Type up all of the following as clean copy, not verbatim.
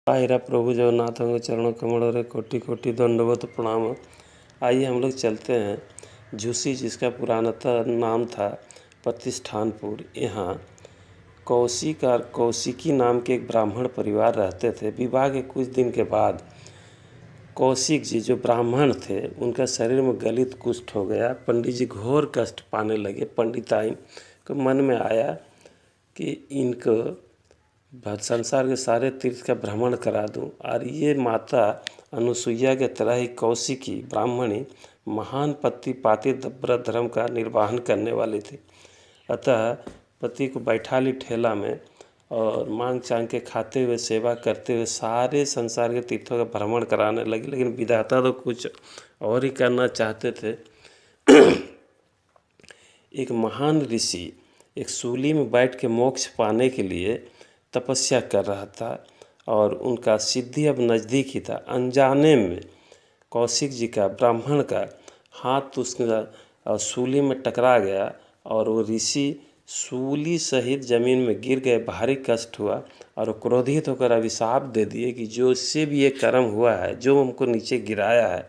आयरा प्रभु जगन्नाथ के चरणों कमल रे कोटि कोटि दंडवत प्रणाम। आइए हम लोग चलते हैं झूसी, जिसका पुरानतः नाम था प्रतिष्ठानपुर। यहाँ कौशिक और कौशिकी नाम के एक ब्राह्मण परिवार रहते थे। विवाह के कुछ दिन के बाद कौशिक जी जो ब्राह्मण थे, उनका शरीर में गलित कुष्ठ हो गया। पंडित जी घोर कष्ट पाने लगे। पंडिताइन को मन में आया कि इनको संसार के सारे तीर्थ का भ्रमण करा दूं। और ये माता अनुसुईया के तरह ही कौशिकी ब्राह्मणी महान पति पाति व्रत धर्म का निर्वाहन करने वाली थी। अतः पति को बैठा ली ठेला में और मांग चांग के खाते हुए, सेवा करते हुए सारे संसार के तीर्थों का भ्रमण कराने लगी। लेकिन विधाता तो कुछ और ही करना चाहते थे। एक महान ऋषि एक सूली में बैठ के मोक्ष पाने के लिए तपस्या कर रहा था और उनका सिद्धि अब नज़दीक ही था। अनजाने में कौशिक जी का, ब्राह्मण का हाथ उसका सूली में टकरा गया और वो ऋषि सूली सहित ज़मीन में गिर गए। भारी कष्ट हुआ और क्रोधित होकर अभिशाप दे दिए कि जो इससे भी ये कर्म हुआ है, जो हमको नीचे गिराया है,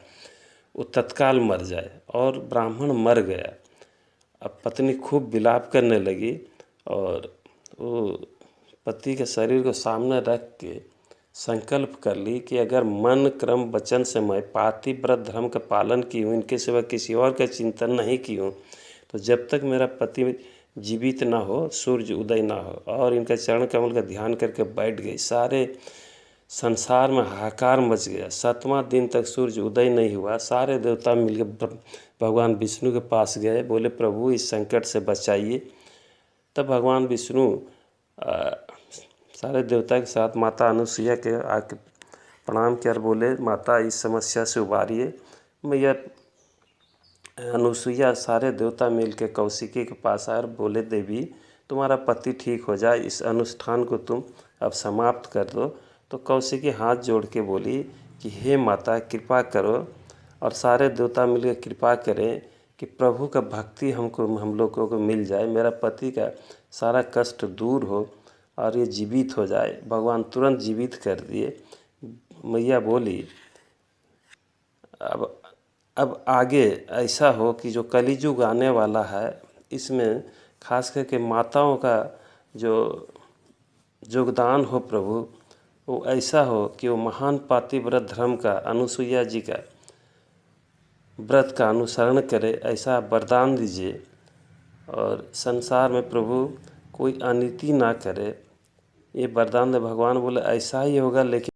वो तत्काल मर जाए। और ब्राह्मण मर गया। अब पत्नी खूब विलाप करने लगी और वो पति के शरीर को सामने रख के संकल्प कर ली कि अगर मन क्रम वचन से मैं पाति व्रत धर्म का पालन की हूँ, इनके सिवा किसी और का चिंतन नहीं की हूँ, तो जब तक मेरा पति जीवित ना हो, सूर्य उदय ना हो। और इनका चरण कमल का ध्यान करके बैठ गई। सारे संसार में हाहाकार मच गया। 7वां दिन तक सूर्य उदय नहीं हुआ। सारे देवता मिलकर भगवान विष्णु के पास गए, बोले प्रभु इस संकट से बचाइए। तब भगवान विष्णु सारे देवता के साथ माता अनुसुईया के आके प्रणाम कर बोले, माता इस समस्या से उबारिए। मैया अनुसुईया सारे देवता मिल के कौशिकी के पास आए और बोले, देवी तुम्हारा पति ठीक हो जाए, इस अनुष्ठान को तुम अब समाप्त कर दो। तो कौशिकी हाथ जोड़ के बोली कि हे माता कृपा करो, और सारे देवता मिलकर कृपा करें कि प्रभु का भक्ति हम लोगों को मिल जाए, मेरा पति का सारा कष्ट दूर हो और ये जीवित हो जाए। भगवान तुरंत जीवित कर दिए। मैया बोली अब आगे ऐसा हो कि जो कलियुग आने वाला है, इसमें खास करके माताओं का जो योगदान हो प्रभु, वो ऐसा हो कि वो महान पातिव्रत धर्म का, अनुसुईया जी का व्रत का अनुसरण करे, ऐसा वरदान दीजिए। और संसार में प्रभु कोई अनीति ना करे, ये वरदान दे। भगवान बोले ऐसा ही होगा, लेकिन